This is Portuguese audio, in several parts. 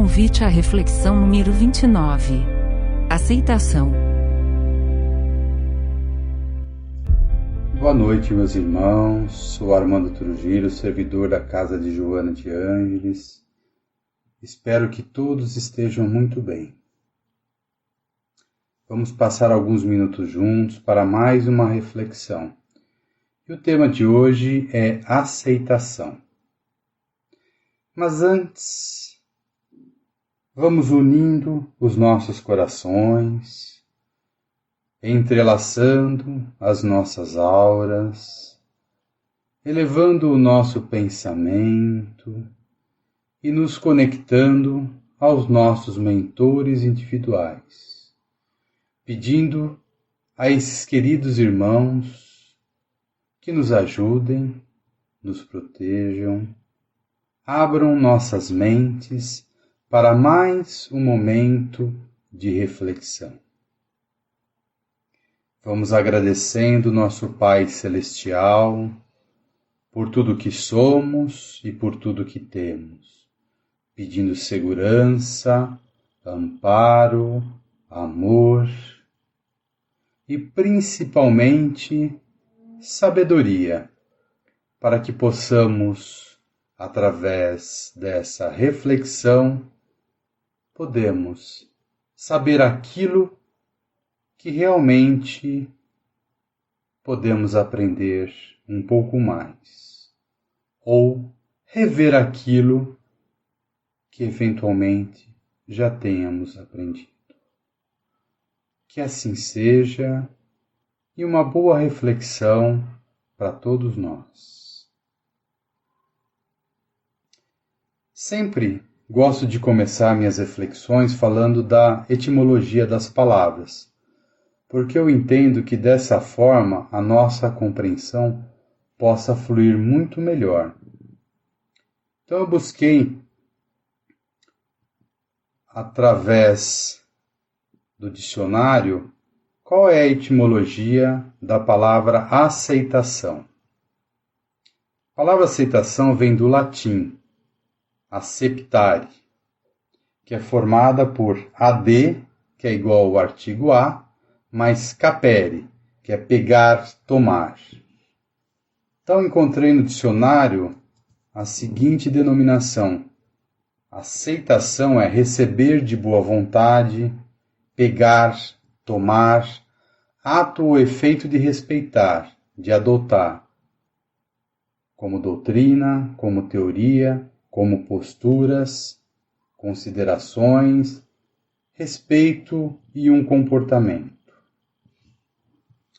Convite à reflexão número 29. Aceitação. Boa noite, meus irmãos. Sou Armando Trujillo, servidor da Casa de Joana de Ângeles. Espero que todos estejam muito bem. Vamos passar alguns minutos juntos para mais uma reflexão. E o tema de hoje é aceitação. Mas antes, vamos unindo os nossos corações, entrelaçando as nossas auras, elevando o nosso pensamento e nos conectando aos nossos mentores individuais, pedindo a esses queridos irmãos que nos ajudem, nos protejam, abram nossas mentes para mais um momento de reflexão. Vamos agradecendo nosso Pai Celestial por tudo que somos e por tudo que temos, pedindo segurança, amparo, amor e principalmente sabedoria, para que possamos, através dessa reflexão, podemos saber aquilo que realmente podemos aprender um pouco mais, ou rever aquilo que eventualmente já tenhamos aprendido. Que assim seja, e uma boa reflexão para todos nós. Sempre gosto de começar minhas reflexões falando da etimologia das palavras, porque eu entendo que dessa forma a nossa compreensão possa fluir muito melhor. Então eu busquei, através do dicionário, qual é a etimologia da palavra aceitação. A palavra aceitação vem do latim, acceptare, que é formada por ad, que é igual ao artigo a, mais capere, que é pegar, tomar. Então encontrei no dicionário a seguinte denominação: aceitação é receber de boa vontade, pegar, tomar, ato ou efeito de respeitar, de adotar, como doutrina, como teoria, como posturas, considerações, respeito e um comportamento.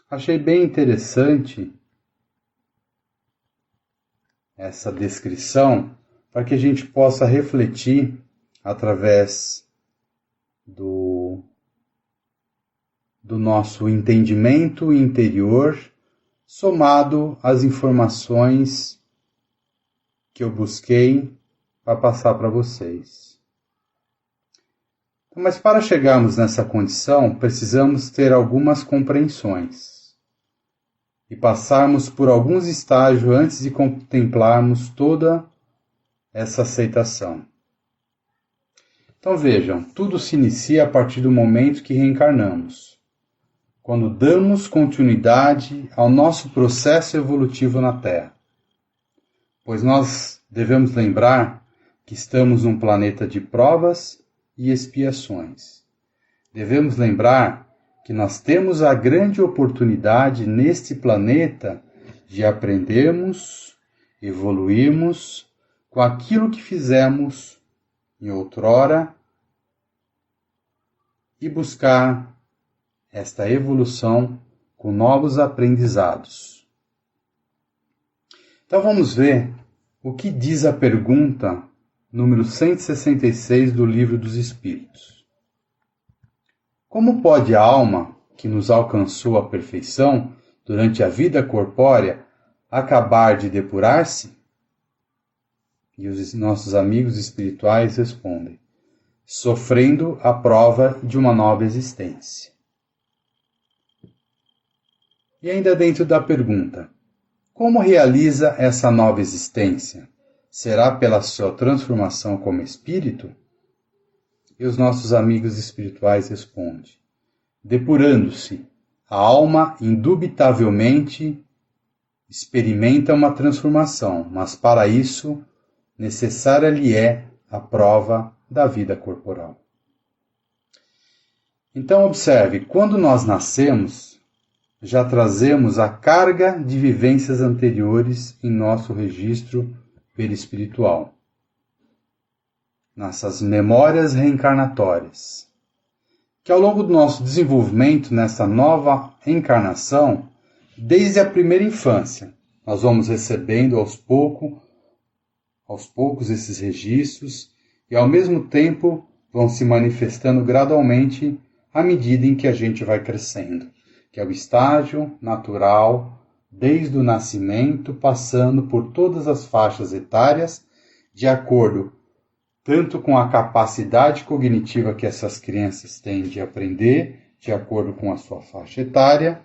Achei bem interessante essa descrição para que a gente possa refletir através do nosso entendimento interior, somado às informações que eu busquei para passar para vocês. Mas para chegarmos nessa condição, precisamos ter algumas compreensões e passarmos por alguns estágios antes de contemplarmos toda essa aceitação. Então vejam, tudo se inicia a partir do momento que reencarnamos, quando damos continuidade ao nosso processo evolutivo na Terra. Pois nós devemos lembrar que estamos num planeta de provas e expiações. Devemos lembrar que nós temos a grande oportunidade neste planeta de aprendermos, evoluirmos com aquilo que fizemos em outrora e buscar esta evolução com novos aprendizados. Então vamos ver o que diz a pergunta número 166 do Livro dos Espíritos. Como pode a alma, que nos alcançou a perfeição durante a vida corpórea, acabar de depurar-se? E os nossos amigos espirituais respondem: sofrendo a prova de uma nova existência. E ainda dentro da pergunta: como realiza essa nova existência? Será pela sua transformação como espírito? E os nossos amigos espirituais respondem: depurando-se, a alma indubitavelmente experimenta uma transformação, mas para isso necessária lhe é a prova da vida corporal. Então observe, quando nós nascemos, já trazemos a carga de vivências anteriores em nosso registro perispiritual, nossas memórias reencarnatórias, que ao longo do nosso desenvolvimento nessa nova encarnação, desde a primeira infância, nós vamos recebendo aos poucos esses registros e ao mesmo tempo vão se manifestando gradualmente à medida em que a gente vai crescendo, que é o estágio natural, desde o nascimento, passando por todas as faixas etárias, de acordo tanto com a capacidade cognitiva que essas crianças têm de aprender, de acordo com a sua faixa etária,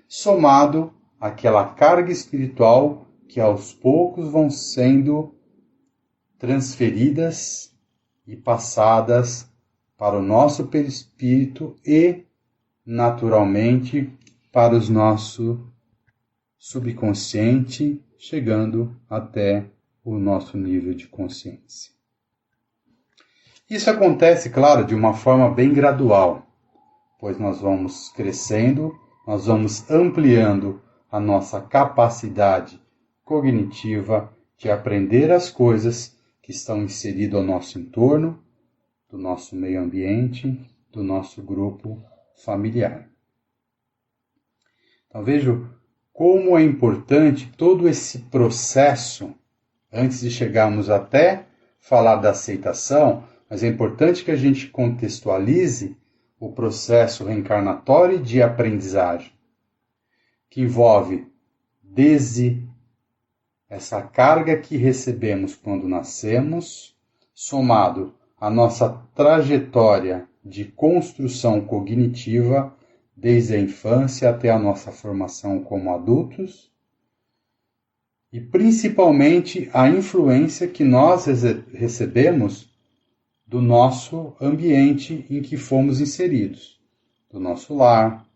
somado àquela carga espiritual que aos poucos vão sendo transferidas e passadas para o nosso perispírito e, naturalmente, para o nosso subconsciente, chegando até o nosso nível de consciência. Isso acontece, claro, de uma forma bem gradual, pois nós vamos crescendo, nós vamos ampliando a nossa capacidade cognitiva de aprender as coisas que estão inseridas ao nosso entorno, do nosso meio ambiente, do nosso grupo familiar. Então vejo como é importante todo esse processo, antes de chegarmos até falar da aceitação, mas é importante que a gente contextualize o processo reencarnatório de aprendizagem, que envolve desde essa carga que recebemos quando nascemos, somado à nossa trajetória de construção cognitiva, desde a infância até a nossa formação como adultos, e principalmente a influência que nós recebemos do nosso ambiente em que fomos inseridos, do nosso lar,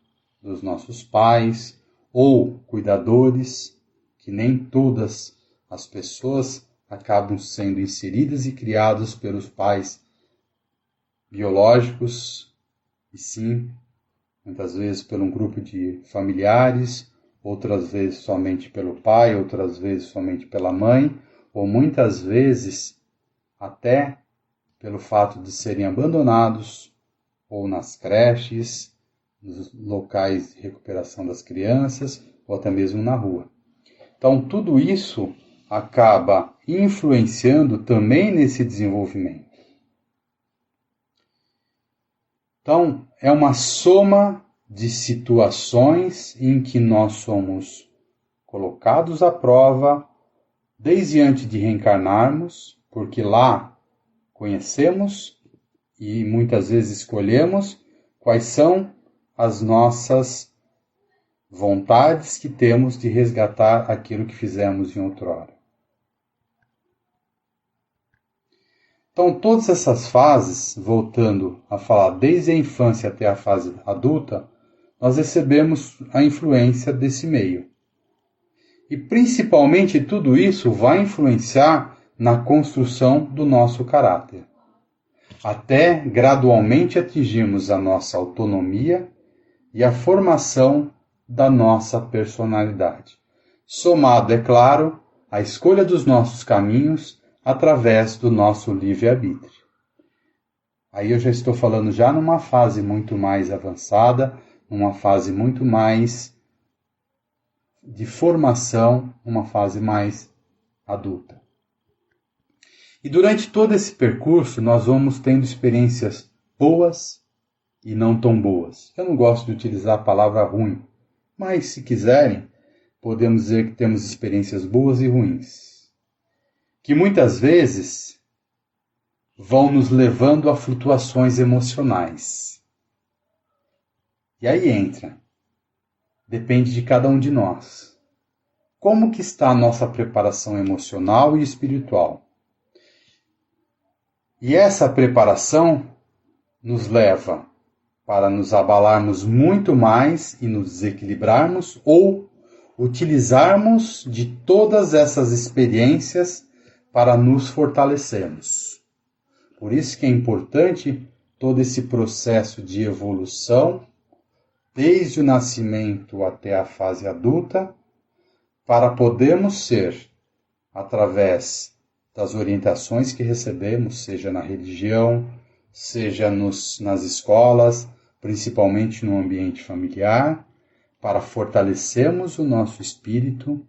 dos nossos pais ou cuidadores, que nem todas as pessoas acabam sendo inseridas e criadas pelos pais biológicos, e sim, muitas vezes por um grupo de familiares, outras vezes somente pelo pai, outras vezes somente pela mãe, ou muitas vezes até pelo fato de serem abandonados, ou nas creches, nos locais de recuperação das crianças, ou até mesmo na rua. Então, tudo isso acaba influenciando também nesse desenvolvimento. Então, é uma soma de situações em que nós somos colocados à prova desde antes de reencarnarmos, porque lá conhecemos e muitas vezes escolhemos quais são as nossas vontades que temos de resgatar aquilo que fizemos em outrora. Então, todas essas fases, voltando a falar desde a infância até a fase adulta, nós recebemos a influência desse meio. E principalmente tudo isso vai influenciar na construção do nosso caráter, até gradualmente atingirmos a nossa autonomia e a formação da nossa personalidade, somado, é claro, à escolha dos nossos caminhos através do nosso livre-arbítrio. Aí eu já estou falando já numa fase muito mais avançada, numa fase muito mais de formação, uma fase mais adulta. E durante todo esse percurso nós vamos tendo experiências boas e não tão boas. Eu não gosto de utilizar a palavra ruim, mas se quiserem, podemos dizer que temos experiências boas e ruins, que muitas vezes vão nos levando a flutuações emocionais. E aí entra, depende de cada um de nós. Como que está a nossa preparação emocional e espiritual? E essa preparação nos leva para nos abalarmos muito mais e nos desequilibrarmos, ou utilizarmos de todas essas experiências para nos fortalecermos. Por isso que é importante todo esse processo de evolução, desde o nascimento até a fase adulta, para podermos ser, através das orientações que recebemos, seja na religião, seja nas escolas, principalmente no ambiente familiar, para fortalecermos o nosso espírito,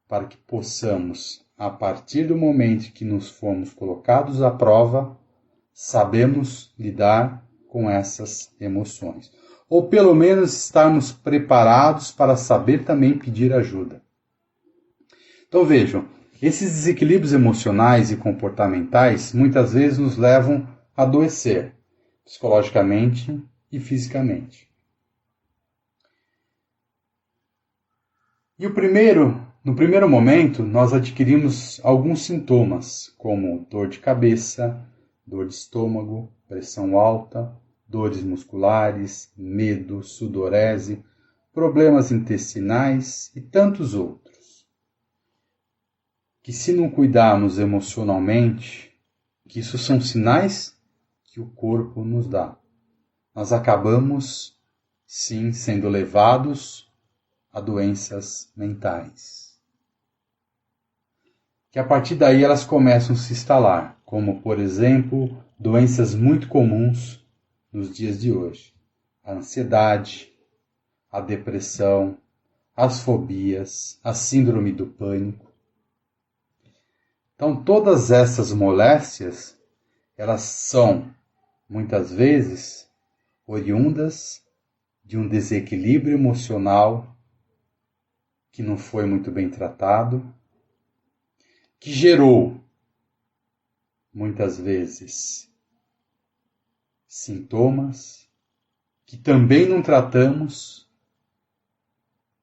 para que possamos, a partir do momento que nos formos colocados à prova, sabemos lidar com essas emoções. Ou pelo menos estarmos preparados para saber também pedir ajuda. Então vejam, esses desequilíbrios emocionais e comportamentais muitas vezes nos levam a adoecer, psicologicamente e fisicamente. E no primeiro momento, nós adquirimos alguns sintomas, como dor de cabeça, dor de estômago, pressão alta, dores musculares, medo, sudorese, problemas intestinais e tantos outros. Que se não cuidarmos emocionalmente, que isso são sinais que o corpo nos dá, nós acabamos, sim, sendo levados a doenças mentais. Que a partir daí elas começam a se instalar, como, por exemplo, doenças muito comuns nos dias de hoje. A ansiedade, a depressão, as fobias, a síndrome do pânico. Então, todas essas moléstias, elas são, muitas vezes, oriundas de um desequilíbrio emocional que não foi muito bem tratado, que gerou, muitas vezes, sintomas que também não tratamos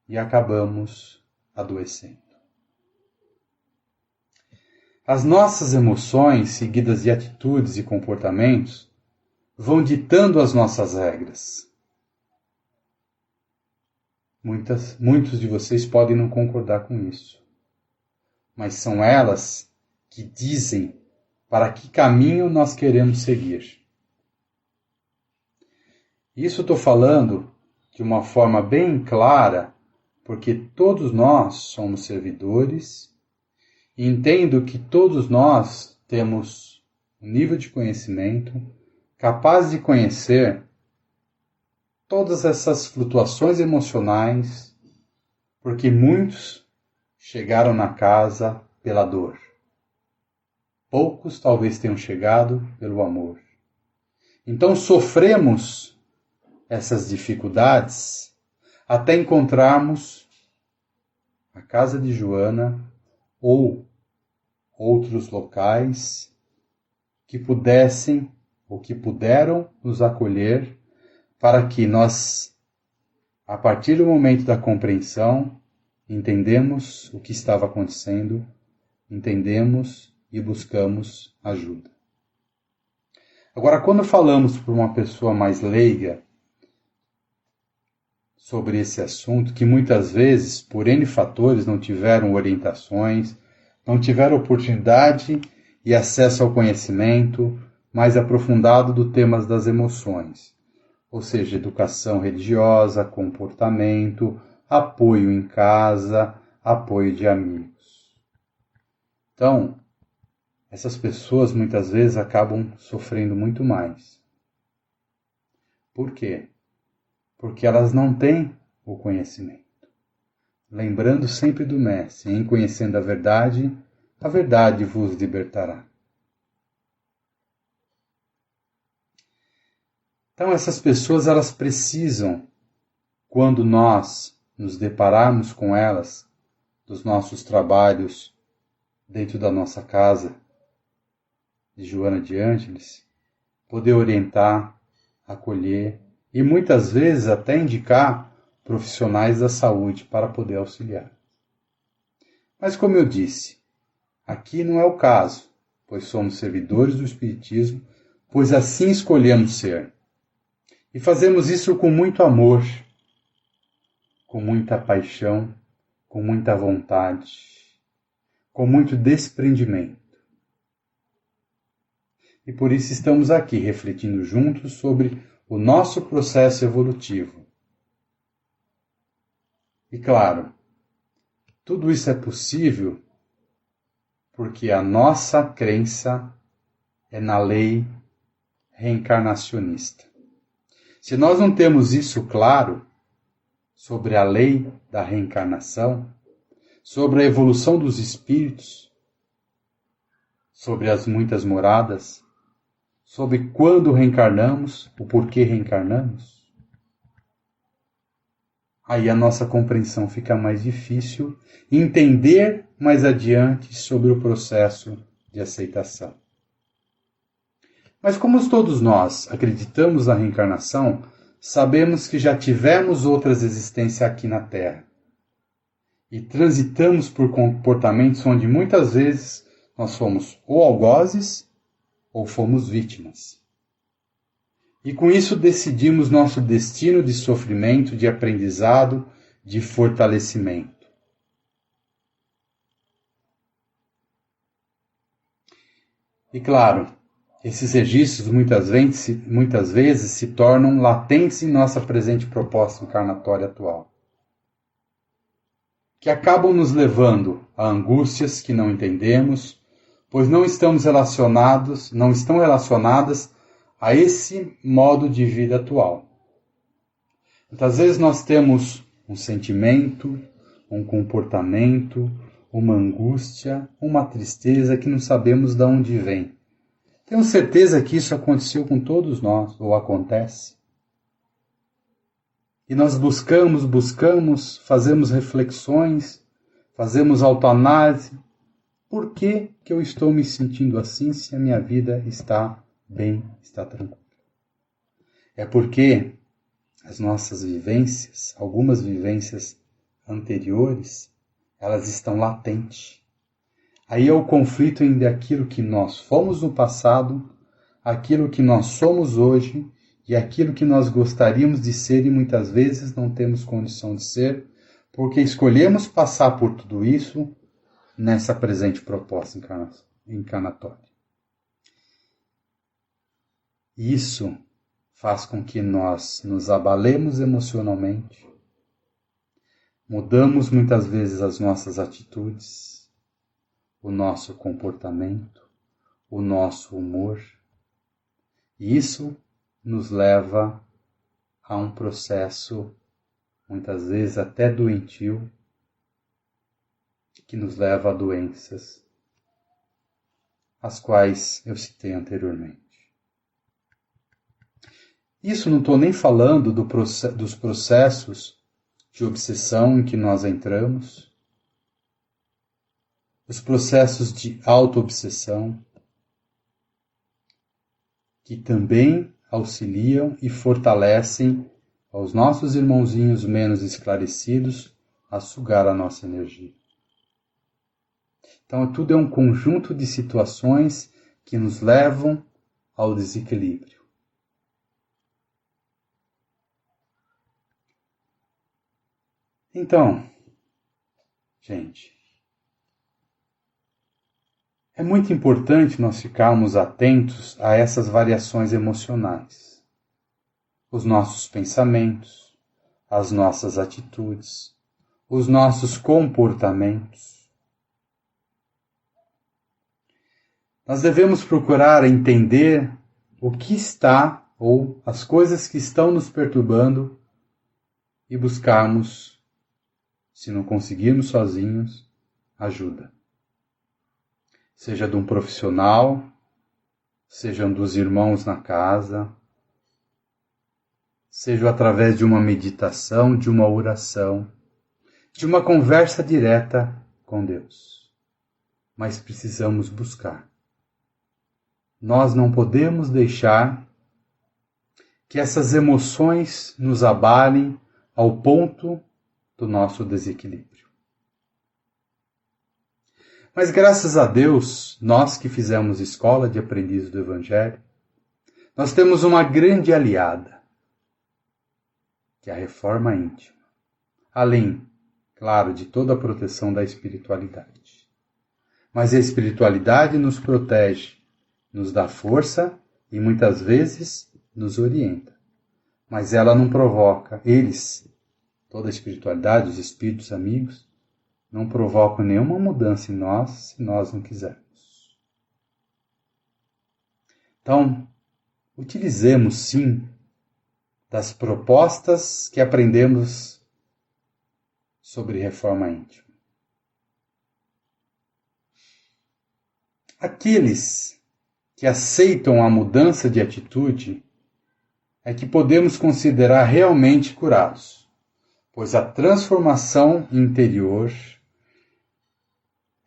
e acabamos adoecendo. As nossas emoções, seguidas de atitudes e comportamentos, vão ditando as nossas regras. Muitos de vocês podem não concordar com isso, mas são elas que dizem para que caminho nós queremos seguir. Isso estou falando de uma forma bem clara, porque todos nós somos servidores e entendo que todos nós temos um nível de conhecimento capaz de conhecer todas essas flutuações emocionais, porque muitos chegaram na casa pela dor. Poucos talvez tenham chegado pelo amor. Então sofremos essas dificuldades até encontrarmos a casa de Joana ou outros locais que pudessem ou que puderam nos acolher para que nós, a partir do momento da compreensão, entendemos o que estava acontecendo, entendemos e buscamos ajuda. Agora, quando falamos para uma pessoa mais leiga sobre esse assunto, que muitas vezes, por N fatores, não tiveram orientações, não tiveram oportunidade e acesso ao conhecimento mais aprofundado do temas das emoções, ou seja, educação religiosa, comportamento, apoio em casa, apoio de amigos. Então, essas pessoas muitas vezes acabam sofrendo muito mais. Por quê? Porque elas não têm o conhecimento. Lembrando sempre do Mestre, em conhecendo a verdade vos libertará. Então essas pessoas, elas precisam, quando nós nos depararmos com elas, dos nossos trabalhos dentro da nossa casa, de Joana de Ângeles, poder orientar, acolher e muitas vezes até indicar profissionais da saúde para poder auxiliar. Mas como eu disse, aqui não é o caso, pois somos servidores do Espiritismo, pois assim escolhemos ser. E fazemos isso com muito amor, com muita paixão, com muita vontade, com muito desprendimento. E por isso estamos aqui refletindo juntos sobre o nosso processo evolutivo. E claro, tudo isso é possível porque a nossa crença é na lei reencarnacionista. Se nós não temos isso claro sobre a lei da reencarnação, sobre a evolução dos espíritos, sobre as muitas moradas, sobre quando reencarnamos, o porquê reencarnamos, aí a nossa compreensão fica mais difícil e entender mais adiante sobre o processo de aceitação. Mas como todos nós acreditamos na reencarnação, sabemos que já tivemos outras existências aqui na Terra. E transitamos por comportamentos onde muitas vezes nós fomos ou algozes ou fomos vítimas. E com isso decidimos nosso destino de sofrimento, de aprendizado, de fortalecimento. E claro, esses registros muitas vezes se tornam latentes em nossa presente proposta encarnatória atual, que acabam nos levando a angústias que não entendemos, pois não estão relacionadas a esse modo de vida atual. Muitas vezes nós temos um sentimento, um comportamento, uma angústia, uma tristeza que não sabemos de onde vem. Tenho certeza que isso aconteceu com todos nós, ou acontece. E nós buscamos, fazemos reflexões, fazemos autoanálise. Por que eu estou me sentindo assim se a minha vida está bem, está tranquila? É porque as nossas vivências, algumas vivências anteriores, elas estão latentes. Aí é o conflito entre aquilo que nós fomos no passado, aquilo que nós somos hoje e aquilo que nós gostaríamos de ser e muitas vezes não temos condição de ser, porque escolhemos passar por tudo isso nessa presente proposta encarnatória. Isso faz com que nós nos abalemos emocionalmente, mudamos muitas vezes as nossas atitudes, o nosso comportamento, o nosso humor. E isso nos leva a um processo, muitas vezes até doentio, que nos leva a doenças, as quais eu citei anteriormente. Isso não estou nem falando dos processos de obsessão em que nós entramos, os processos de auto-obsessão, que também auxiliam e fortalecem aos nossos irmãozinhos menos esclarecidos a sugar a nossa energia. Então, tudo é um conjunto de situações que nos levam ao desequilíbrio. Então, gente, é muito importante nós ficarmos atentos a essas variações emocionais, os nossos pensamentos, as nossas atitudes, os nossos comportamentos. Nós devemos procurar entender o que está ou as coisas que estão nos perturbando e buscarmos, se não conseguirmos sozinhos, ajuda. Seja de um profissional, sejam dos irmãos na casa, seja através de uma meditação, de uma oração, de uma conversa direta com Deus. Mas precisamos buscar. Nós não podemos deixar que essas emoções nos abalem ao ponto do nosso desequilíbrio. Mas graças a Deus, nós que fizemos escola de aprendizes do Evangelho, nós temos uma grande aliada, que é a reforma íntima. Além, claro, de toda a proteção da espiritualidade. Mas a espiritualidade nos protege, nos dá força e muitas vezes nos orienta. Mas ela não provoca, toda a espiritualidade, os espíritos amigos, não provocam nenhuma mudança em nós se nós não quisermos. Então, utilizemos sim das propostas que aprendemos sobre reforma íntima. Aqueles que aceitam a mudança de atitude é que podemos considerar realmente curados, pois a transformação interior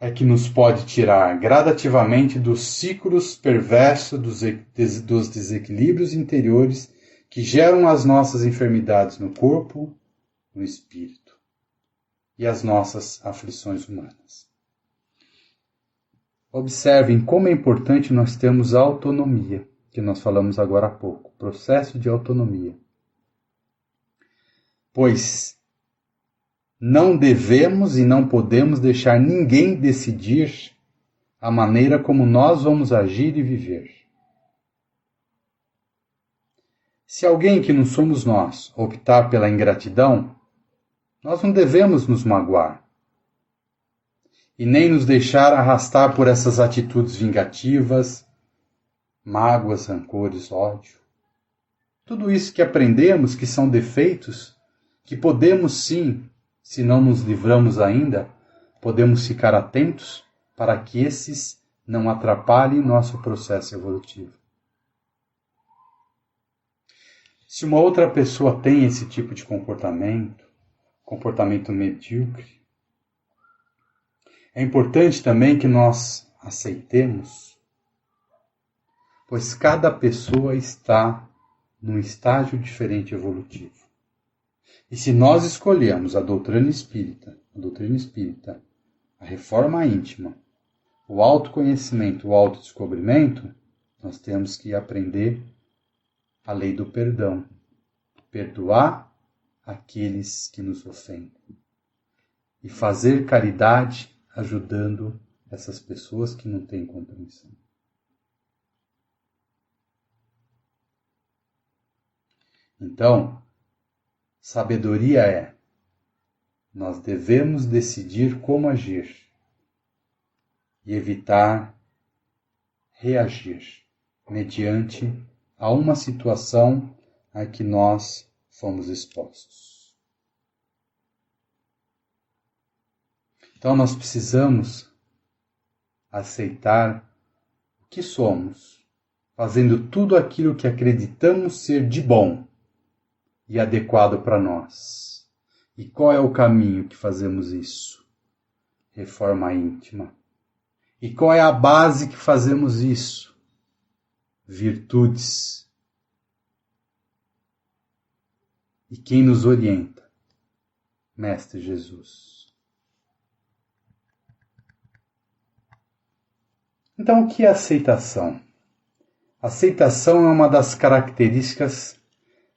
é que nos pode tirar gradativamente dos ciclos perversos, dos desequilíbrios interiores que geram as nossas enfermidades no corpo, no espírito e as nossas aflições humanas. Observem como é importante nós termos a autonomia, que nós falamos agora há pouco, processo de autonomia. Pois não devemos e não podemos deixar ninguém decidir a maneira como nós vamos agir e viver. Se alguém que não somos nós optar pela ingratidão, nós não devemos nos magoar e nem nos deixar arrastar por essas atitudes vingativas, mágoas, rancores, ódio. Tudo isso que aprendemos que são defeitos, que podemos sim, se não nos livramos ainda, podemos ficar atentos para que esses não atrapalhem nosso processo evolutivo. Se uma outra pessoa tem esse tipo de comportamento medíocre, é importante também que nós aceitemos, pois cada pessoa está num estágio diferente evolutivo. E se nós escolhemos a doutrina espírita, a reforma íntima, o autoconhecimento, o autodescobrimento, nós temos que aprender a lei do perdão. Perdoar aqueles que nos ofendem. E fazer caridade ajudando essas pessoas que não têm compreensão. Então, sabedoria é: nós devemos decidir como agir e evitar reagir mediante a uma situação a que nós fomos expostos. Então nós precisamos aceitar o que somos, fazendo tudo aquilo que acreditamos ser de bom e adequado para nós. E qual é o caminho que fazemos isso? Reforma íntima. E qual é a base que fazemos isso? Virtudes. E quem nos orienta? Mestre Jesus. Então, o que é aceitação? Aceitação é uma das características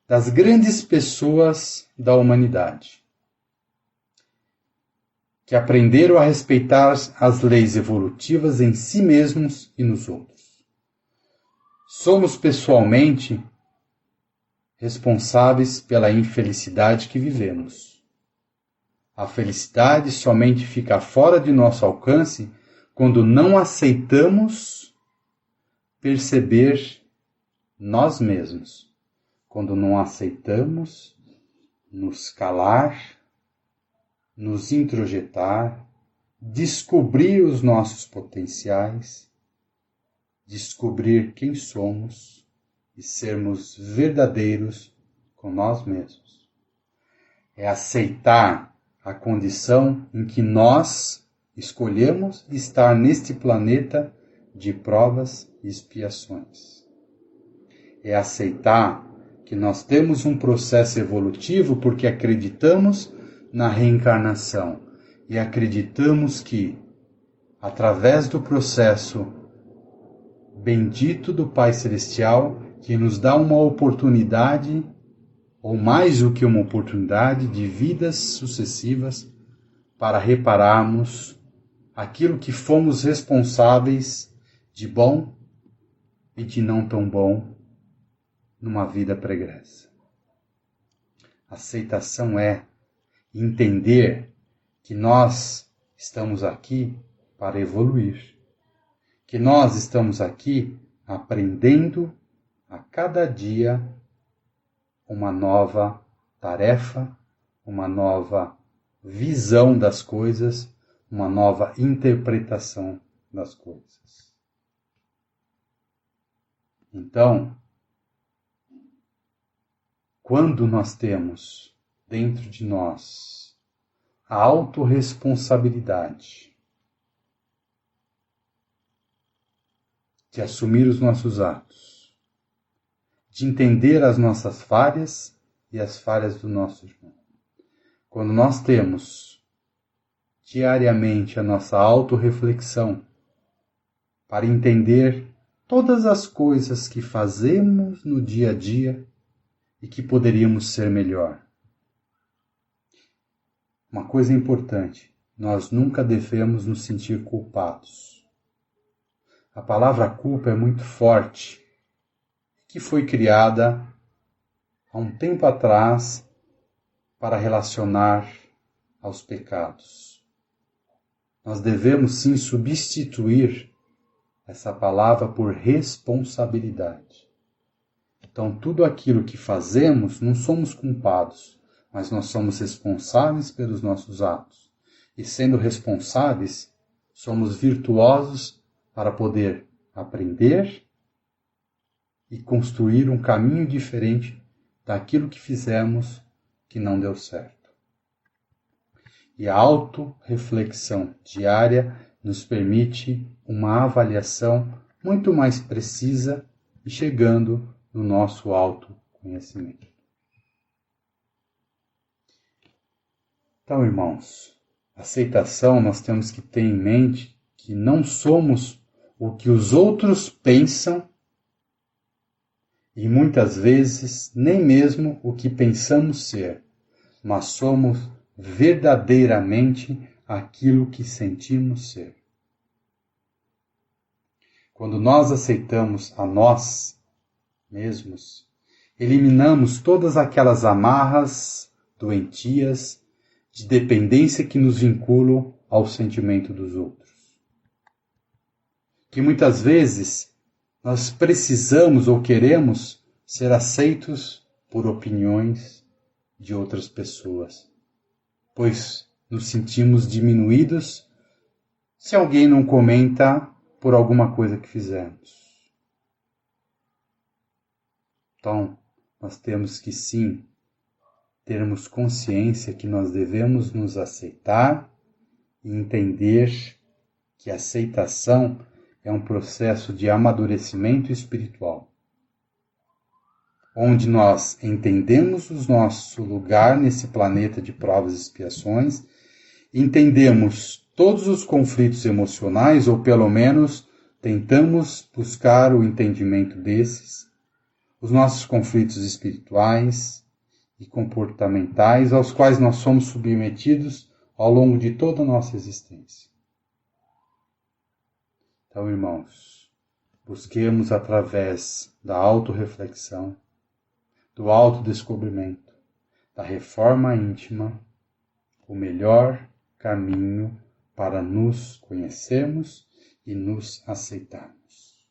das grandes pessoas da humanidade, que aprenderam a respeitar as leis evolutivas em si mesmos e nos outros. Somos pessoalmente responsáveis pela infelicidade que vivemos. A felicidade somente fica fora de nosso alcance quando não aceitamos perceber nós mesmos, quando não aceitamos nos calar, nos introjetar, descobrir os nossos potenciais, descobrir quem somos e sermos verdadeiros com nós mesmos. É aceitar a condição em que nós escolhemos estar neste planeta de provas e expiações. É aceitar que nós temos um processo evolutivo porque acreditamos na reencarnação e acreditamos que, através do processo bendito do Pai Celestial, que nos dá uma oportunidade, ou mais do que uma oportunidade, de vidas sucessivas para repararmos aquilo que fomos responsáveis de bom e de não tão bom numa vida pregressa. Aceitação é entender que nós estamos aqui para evoluir, que nós estamos aqui aprendendo a cada dia uma nova tarefa, uma nova visão das coisas, uma nova interpretação das coisas. Então, quando nós temos dentro de nós a autorresponsabilidade de assumir os nossos atos, de entender as nossas falhas e as falhas do nosso irmão, quando nós temos diariamente a nossa autorreflexão para entender todas as coisas que fazemos no dia a dia e que poderíamos ser melhor. Uma coisa importante, nós nunca devemos nos sentir culpados. A palavra culpa é muito forte, que foi criada há um tempo atrás para relacionar aos pecados. Nós devemos sim substituir essa palavra por responsabilidade. Então, tudo aquilo que fazemos, não somos culpados, mas nós somos responsáveis pelos nossos atos. E sendo responsáveis, somos virtuosos para poder aprender e construir um caminho diferente daquilo que fizemos que não deu certo. E a autorreflexão diária nos permite uma avaliação muito mais precisa e chegando no nosso autoconhecimento. Então, irmãos, aceitação nós temos que ter em mente que não somos o que os outros pensam e muitas vezes nem mesmo o que pensamos ser, mas somos verdadeiramente aquilo que sentimos ser. Quando nós aceitamos a nós mesmos, eliminamos todas aquelas amarras doentias de dependência que nos vinculam ao sentimento dos outros. Que muitas vezes nós precisamos ou queremos ser aceitos por opiniões de outras pessoas, pois nos sentimos diminuídos se alguém não comenta por alguma coisa que fizemos. Então, nós temos que sim termos consciência que nós devemos nos aceitar e entender que a aceitação é um processo de amadurecimento espiritual, onde nós entendemos o nosso lugar nesse planeta de provas e expiações, entendemos todos os conflitos emocionais, ou pelo menos tentamos buscar o entendimento desses, os nossos conflitos espirituais e comportamentais aos quais nós somos submetidos ao longo de toda a nossa existência. Então, irmãos, busquemos através da autorreflexão, do autodescobrimento, da reforma íntima, o melhor caminho para nos conhecermos e nos aceitarmos.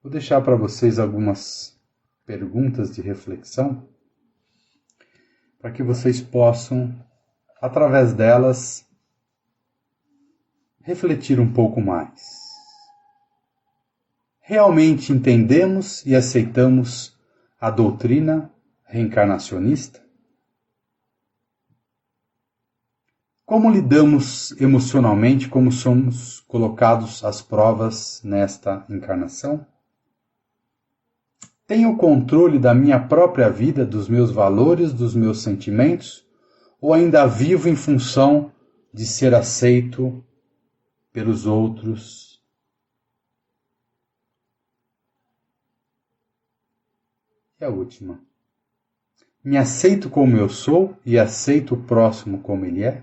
Vou deixar para vocês algumas perguntas de reflexão, para que vocês possam, através delas, refletir um pouco mais. Realmente entendemos e aceitamos a doutrina reencarnacionista? Como lidamos emocionalmente, como somos colocados às provas nesta encarnação? Tenho controle da minha própria vida, dos meus valores, dos meus sentimentos? Ou ainda vivo em função de ser aceito pelos outros é a última. Me aceito como eu sou e aceito o próximo como ele é?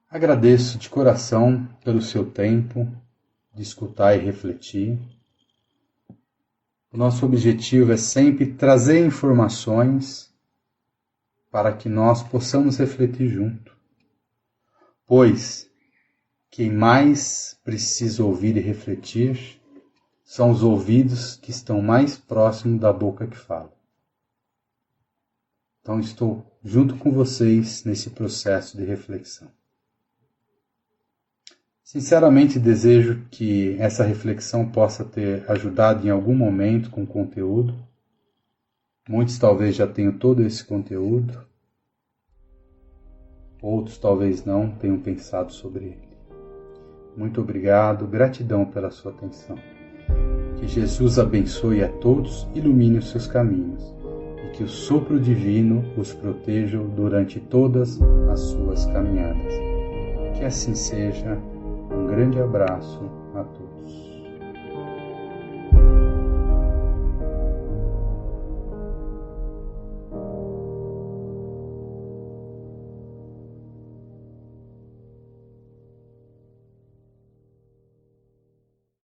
Agradeço de coração pelo seu tempo de escutar e refletir. O nosso objetivo é sempre trazer informações para que nós possamos refletir junto. Pois quem mais precisa ouvir e refletir são os ouvidos que estão mais próximos da boca que fala. Então estou junto com vocês nesse processo de reflexão. Sinceramente desejo que essa reflexão possa ter ajudado em algum momento com o conteúdo. Muitos talvez já tenham todo esse conteúdo. Outros talvez não tenham pensado sobre ele. Muito obrigado, gratidão pela sua atenção. Que Jesus abençoe a todos, ilumine os seus caminhos e que o sopro divino os proteja durante todas as suas caminhadas. Que assim seja. Um grande abraço a todos.